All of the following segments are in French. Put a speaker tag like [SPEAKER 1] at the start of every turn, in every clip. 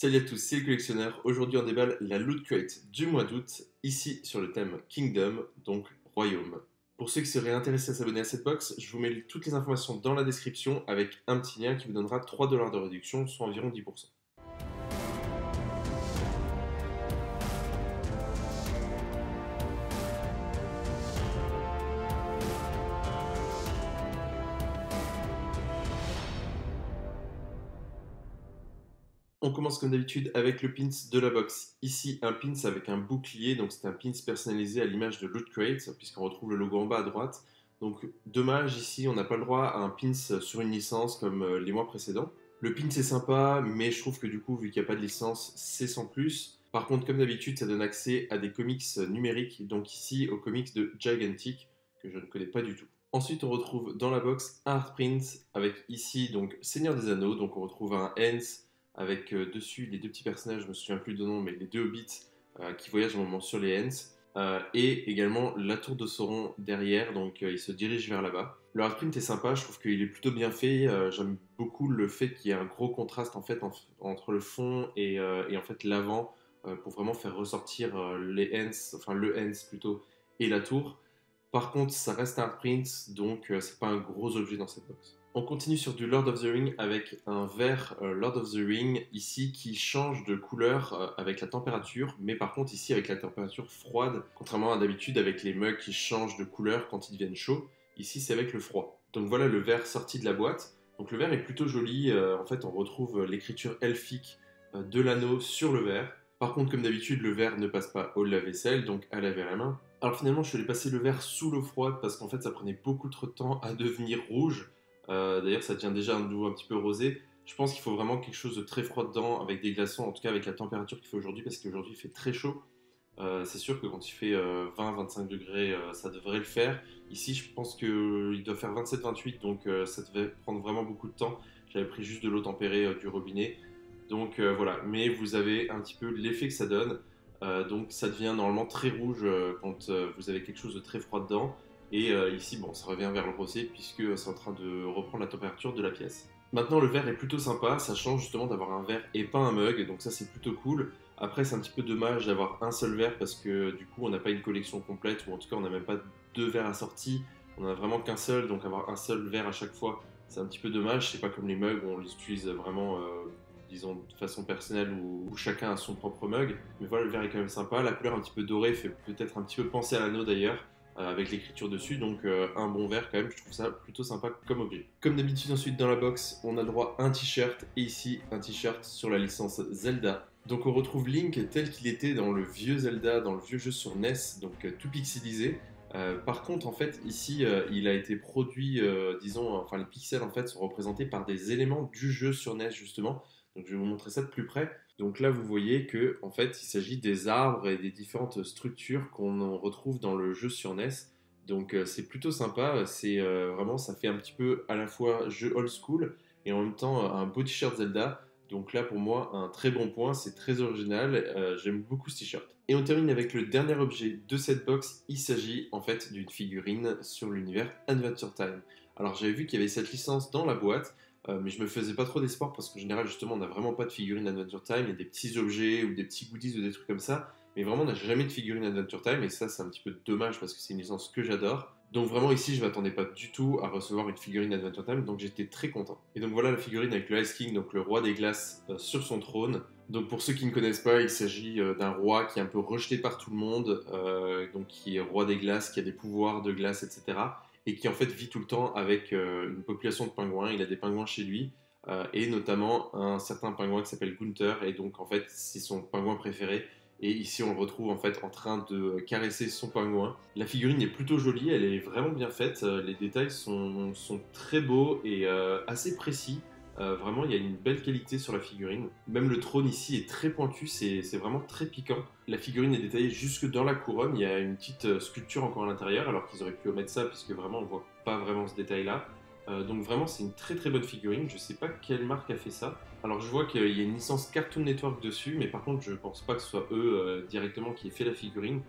[SPEAKER 1] Salut à tous, c'est le collectionneur. Aujourd'hui on déballe la Loot Crate du mois d'août, ici sur le thème Kingdom, donc Royaume. Pour ceux qui seraient intéressés à s'abonner à cette box, je vous mets toutes les informations dans la description avec un petit lien qui vous donnera 3 $ de réduction, soit environ 10%. On commence comme d'habitude avec le pins de la box. Ici, un pins avec un bouclier, donc c'est un pins personnalisé à l'image de Loot Crate, puisqu'on retrouve le logo en bas à droite. Donc dommage, ici on n'a pas le droit à un pins sur une licence comme les mois précédents. Le pins est sympa, mais je trouve que du coup, vu qu'il n'y a pas de licence, c'est sans plus. Par contre, comme d'habitude, ça donne accès à des comics numériques, donc ici aux comics de Gigantic, que je ne connais pas du tout. Ensuite, on retrouve dans la box un Artprint avec ici donc Seigneur des Anneaux, donc on retrouve un Ents avec dessus les deux petits personnages, je me souviens plus de nom, mais les deux hobbits qui voyagent un moment sur les Ents, et également la tour de Sauron derrière, donc il se dirige vers là-bas. Le hardprint est sympa, je trouve qu'il est plutôt bien fait, j'aime beaucoup le fait qu'il y ait un gros contraste en fait entre le fond et en fait l'avant, pour vraiment faire ressortir les Ents, enfin le Ents plutôt, et la tour. Par contre, ça reste un hardprint, donc c'est pas un gros objet dans cette box. On continue sur du Lord of the Ring avec un vert Lord of the Ring ici qui change de couleur avec la température, mais par contre ici avec la température froide, contrairement à d'habitude avec les mugs qui changent de couleur quand ils deviennent chauds, ici c'est avec le froid. Donc voilà le vert sorti de la boîte. Donc le vert est plutôt joli, en fait on retrouve l'écriture elfique de l'anneau sur le verre. Par contre, comme d'habitude, le verre ne passe pas au lave-vaisselle, donc à laver à la main. Alors finalement, je suis allé passer le verre sous l'eau froide parce qu'en fait, ça prenait beaucoup trop de temps à devenir rouge. D'ailleurs, ça devient déjà un petit peu rosé. Je pense qu'il faut vraiment quelque chose de très froid dedans, avec des glaçons, en tout cas avec la température qu'il fait aujourd'hui, parce qu'aujourd'hui il fait très chaud. C'est sûr que quand il fait 20-25 degrés, ça devrait le faire. Ici, je pense qu'il doit faire 27-28, donc ça devait prendre vraiment beaucoup de temps. J'avais pris juste de l'eau tempérée du robinet. Donc voilà, mais vous avez un petit peu l'effet que ça donne. Donc ça devient normalement très rouge quand vous avez quelque chose de très froid dedans. Et ici, bon, ça revient vers le rosé puisque c'est en train de reprendre la température de la pièce. Maintenant, le verre est plutôt sympa. Ça change justement d'avoir un verre et pas un mug. Donc ça, c'est plutôt cool. Après, c'est un petit peu dommage d'avoir un seul verre parce que du coup, on n'a pas une collection complète ou en tout cas, on n'a même pas deux verres assortis. On n'a vraiment qu'un seul. Donc avoir un seul verre à chaque fois, c'est un petit peu dommage. C'est pas comme les mugs où on les utilise vraiment disons de façon personnelle où chacun a son propre mug. Mais voilà, le verre est quand même sympa. La couleur un petit peu dorée fait peut-être un petit peu penser à l'anneau d'ailleurs, avec l'écriture dessus. Donc un bon verre quand même, je trouve ça plutôt sympa comme objet. Comme d'habitude ensuite dans la box, on a le droit à un t-shirt et ici un t-shirt sur la licence Zelda. Donc on retrouve Link tel qu'il était dans le vieux Zelda, dans le vieux jeu sur NES, donc tout pixelisé. Par contre, en fait, ici, il a été produit, disons, enfin les pixels en fait sont représentés par des éléments du jeu sur NES justement. Donc je vais vous montrer ça de plus près. Donc là, vous voyez que en fait, il s'agit des arbres et des différentes structures qu'on retrouve dans le jeu sur NES. Donc c'est plutôt sympa. C'est vraiment, ça fait un petit peu à la fois jeu old school et en même temps un beau t-shirt Zelda. Donc là, pour moi, un très bon point. C'est très original. J'aime beaucoup ce t-shirt. Et on termine avec le dernier objet de cette box. Il s'agit en fait d'une figurine sur l'univers Adventure Time. Alors j'avais vu qu'il y avait cette licence dans la boîte. Mais je me faisais pas trop d'espoir parce qu'en général, justement, on n'a vraiment pas de figurine Adventure Time. Il y a des petits objets ou des petits goodies ou des trucs comme ça. Mais vraiment, on n'a jamais de figurine Adventure Time. Et ça, c'est un petit peu dommage parce que c'est une licence que j'adore. Donc vraiment, ici, je m'attendais pas du tout à recevoir une figurine Adventure Time. Donc j'étais très content. Et donc voilà la figurine avec le Ice King, donc le roi des glaces, sur son trône. Donc pour ceux qui ne connaissent pas, il s'agit d'un roi qui est un peu rejeté par tout le monde. Donc qui est roi des glaces, qui a des pouvoirs de glace, etc. Et qui en fait vit tout le temps avec une population de pingouins. Il a des pingouins chez lui, et notamment un certain pingouin qui s'appelle Gunther, et donc en fait c'est son pingouin préféré. Et ici on le retrouve en fait en train de caresser son pingouin. La figurine est plutôt jolie, elle est vraiment bien faite, les détails sont très beaux et assez précis. Vraiment, il y a une belle qualité sur la figurine. Même le trône ici est très pointu, c'est vraiment très piquant. La figurine est détaillée jusque dans la couronne. Il y a une petite sculpture encore à l'intérieur, alors qu'ils auraient pu omettre ça, puisque vraiment on voit pas vraiment ce détail-là. Donc vraiment, c'est une très très bonne figurine. Je sais pas quelle marque a fait ça. Alors je vois qu'il y a une licence Cartoon Network dessus, mais par contre, je pense pas que ce soit eux directement qui aient fait la figurine.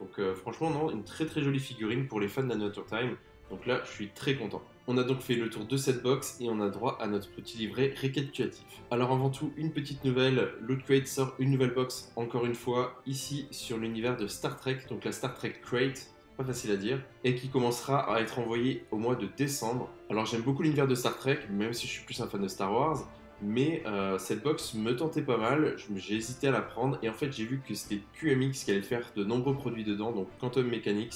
[SPEAKER 1] Donc franchement, non, une très très jolie figurine pour les fans d'Adventure Time. Donc là, je suis très content. On a donc fait le tour de cette box et on a droit à notre petit livret récapitulatif. Alors avant tout, une petite nouvelle, Loot Crate sort une nouvelle box, encore une fois, ici sur l'univers de Star Trek, donc la Star Trek Crate, pas facile à dire, et qui commencera à être envoyée au mois de décembre. Alors j'aime beaucoup l'univers de Star Trek, même si je suis plus un fan de Star Wars, mais cette box me tentait pas mal, j'ai hésité à la prendre, et en fait j'ai vu que c'était QMX qui allait faire de nombreux produits dedans, donc Quantum Mechanics.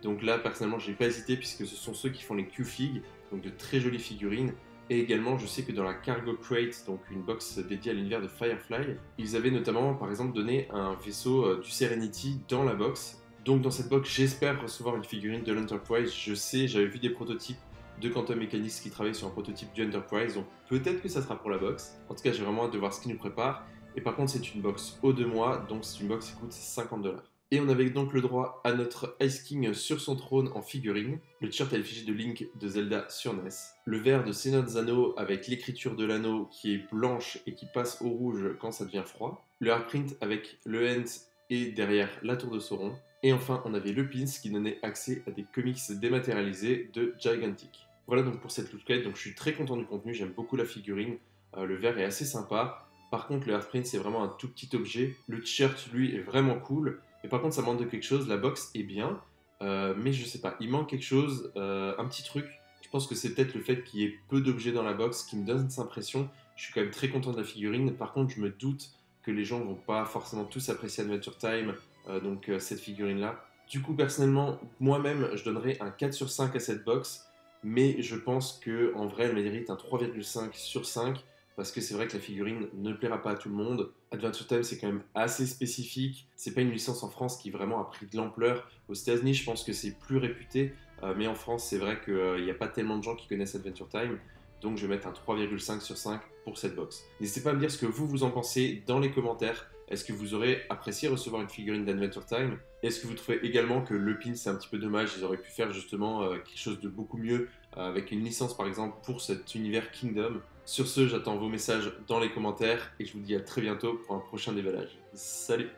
[SPEAKER 1] Donc là, personnellement, j'ai pas hésité puisque ce sont ceux qui font les Q-Fig, donc de très jolies figurines. Et également, je sais que dans la Cargo Crate, donc une box dédiée à l'univers de Firefly, ils avaient notamment, par exemple, donné un vaisseau du Serenity dans la box. Donc dans cette box, j'espère recevoir une figurine de l'Enterprise. Je sais, j'avais vu des prototypes de Quantum Mechanics qui travaillent sur un prototype du Enterprise, donc peut-être que ça sera pour la box. En tout cas, j'ai vraiment hâte de voir ce qu'ils nous préparent. Et par contre, c'est une box haut de moi, donc c'est une box qui coûte 50$. Et on avait donc le droit à notre Ice King sur son trône en figurine, le t-shirt à l'effigie de Link de Zelda sur NES, le verre de Seinon Zano avec l'écriture de l'anneau qui est blanche et qui passe au rouge quand ça devient froid, le hardprint avec le End et derrière la tour de Sauron, et enfin on avait le pins qui donnait accès à des comics dématérialisés de Gigantic. Voilà donc pour cette loot crate, donc je suis très content du contenu, j'aime beaucoup la figurine, le verre est assez sympa, par contre le hardprint c'est vraiment un tout petit objet, le t-shirt lui est vraiment cool, et par contre, ça manque de quelque chose. La box est bien, mais je sais pas, il manque quelque chose, un petit truc. Je pense que c'est peut-être le fait qu'il y ait peu d'objets dans la box qui me donne cette impression. Je suis quand même très content de la figurine. Par contre, je me doute que les gens vont pas forcément tous apprécier Adventure Time, donc cette figurine-là. Du coup, personnellement, moi-même, je donnerais un 4 sur 5 à cette box, mais je pense qu'en vrai, elle mérite un 3,5 sur 5 parce que c'est vrai que la figurine ne plaira pas à tout le monde. Adventure Time, c'est quand même assez spécifique. C'est pas une licence en France qui vraiment a pris de l'ampleur. Aux États-Unis, je pense que c'est plus réputé, mais en France, c'est vrai qu'il n'y a pas tellement de gens qui connaissent Adventure Time. Donc, je vais mettre un 3,5 sur 5 pour cette box. N'hésitez pas à me dire ce que vous en pensez dans les commentaires. Est-ce que vous aurez apprécié recevoir une figurine d'Adventure Time? Est-ce que vous trouvez également que le pin c'est un petit peu dommage? Ils auraient pu faire justement quelque chose de beaucoup mieux avec une licence par exemple pour cet univers Kingdom. Sur ce, j'attends vos messages dans les commentaires et je vous dis à très bientôt pour un prochain déballage. Salut!